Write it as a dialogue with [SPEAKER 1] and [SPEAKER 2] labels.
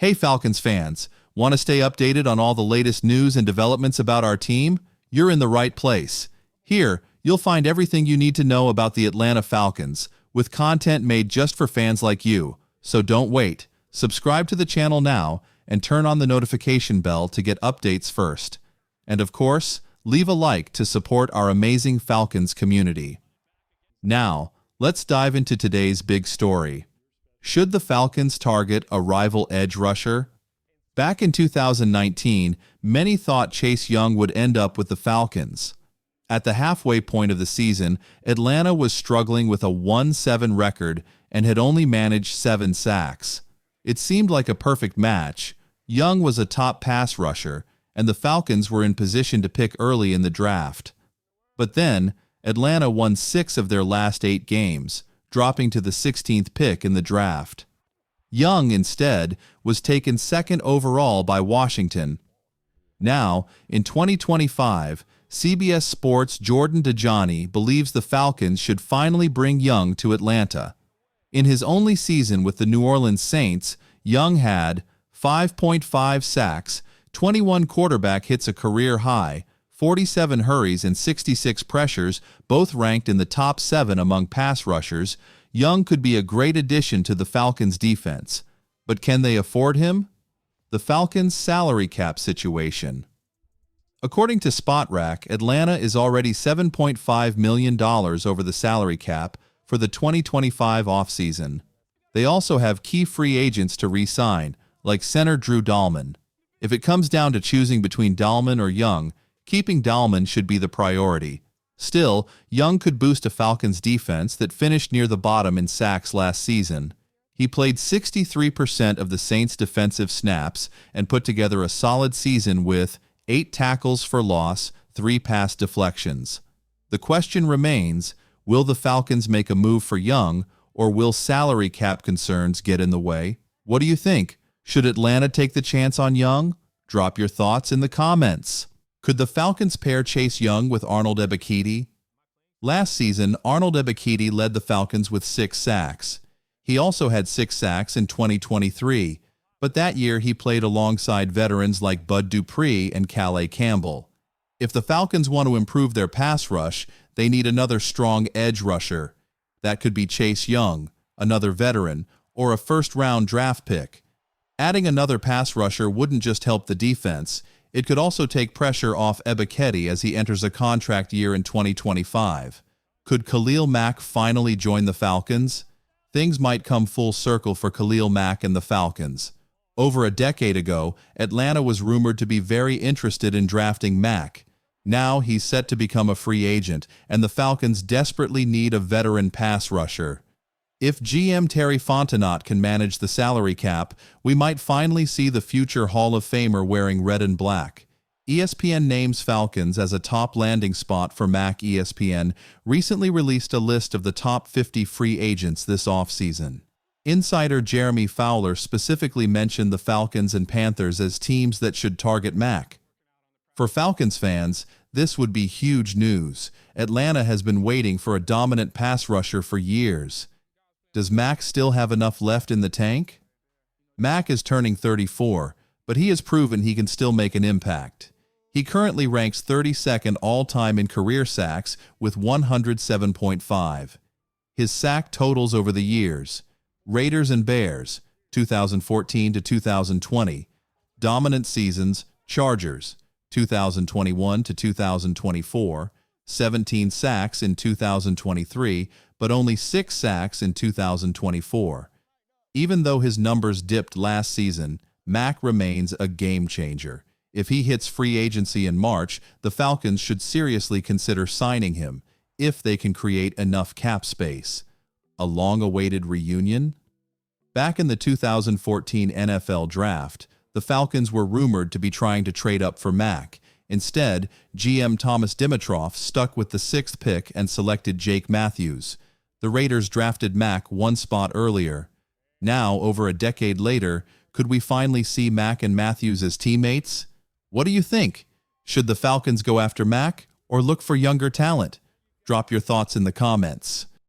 [SPEAKER 1] Hey Falcons fans, want to stay updated on all the latest news and developments about our team? You're in the right place. Here, you'll find everything you need to know about the Atlanta Falcons, with content made just for fans like you. So don't wait. Subscribe to the channel now and turn on the notification bell to get updates first. And of course, leave a like to support our amazing Falcons community. Now, let's dive into today's big story. Should the Falcons target a rival edge rusher? Back in 2019, many thought Chase Young would end up with the Falcons. At the halfway point of the season, Atlanta was struggling with a 1-7 record and had only managed 7 sacks. It seemed like a perfect match. Young was a top pass rusher, and the Falcons were in position to pick early in the draft. But then, Atlanta won 6 of their last 8 games, dropping to the 16th pick in the draft. Young, instead, was taken second overall by Washington. Now, in 2025, CBS Sports' Jordan Dajani believes the Falcons should finally bring Young to Atlanta. In his only season with the New Orleans Saints, Young had 5.5 sacks, 21 quarterback hits, a career high, 47 hurries and 66 pressures, both ranked in the top 7 among pass rushers. Young could be a great addition to the Falcons' defense. But can they afford him? The Falcons' salary cap situation. According to SpotRack, Atlanta is already $7.5 million over the salary cap for the 2025 offseason. They also have key free agents to re-sign, like center Drew Dalman. If it comes down to choosing between Dalman or Young, keeping Dalman should be the priority. Still, Young could boost a Falcons defense that finished near the bottom in sacks last season. He played 63% of the Saints' defensive snaps and put together a solid season with 8 tackles for loss, 3 pass deflections. The question remains, will the Falcons make a move for Young, or will salary cap concerns get in the way? What do you think? Should Atlanta take the chance on Young? Drop your thoughts in the comments. Could the Falcons pair Chase Young with Arnold Ebiketie? Last season, Arnold Ebiketie led the Falcons with 6 sacks. He also had 6 sacks in 2023, but that year he played alongside veterans like Bud Dupree and Calais Campbell. If the Falcons want to improve their pass rush, they need another strong edge rusher. That could be Chase Young, another veteran, or a first-round draft pick. Adding another pass rusher wouldn't just help the defense, it could also take pressure off Ebiketie as he enters a contract year in 2025. Could Khalil Mack finally join the Falcons? Things might come full circle for Khalil Mack and the Falcons. Over a decade ago, Atlanta was rumored to be very interested in drafting Mack. Now he's set to become a free agent, and the Falcons desperately need a veteran pass rusher. If GM Terry Fontenot can manage the salary cap, we might finally see the future Hall of Famer wearing red and black. ESPN names Falcons as a top landing spot for Mack. ESPN recently released a list of the top 50 free agents this offseason. Insider Jeremy Fowler specifically mentioned the Falcons and Panthers as teams that should target Mack. For Falcons fans, this would be huge news. Atlanta has been waiting for a dominant pass rusher for years. Does Mack still have enough left in the tank? Mack is turning 34, but he has proven he can still make an impact. He currently ranks 32nd all-time in career sacks with 107.5. His sack totals over the years: Raiders and Bears, 2014 to 2020. Dominant seasons: Chargers, 2021 to 2024. 17 sacks in 2023, but only 6 sacks in 2024. Even though his numbers dipped last season, Mack remains a game changer. If he hits free agency in March, the Falcons should seriously consider signing him, if they can create enough cap space. A long-awaited reunion? Back in the 2014 NFL Draft, the Falcons were rumored to be trying to trade up for Mack. Instead, GM Thomas Dimitroff stuck with the 6th pick and selected Jake Matthews. The Raiders drafted Mack 1 spot earlier. Now, over a decade later, could we finally see Mack and Matthews as teammates? What do you think? Should the Falcons go after Mack or look for younger talent? Drop your thoughts in the comments.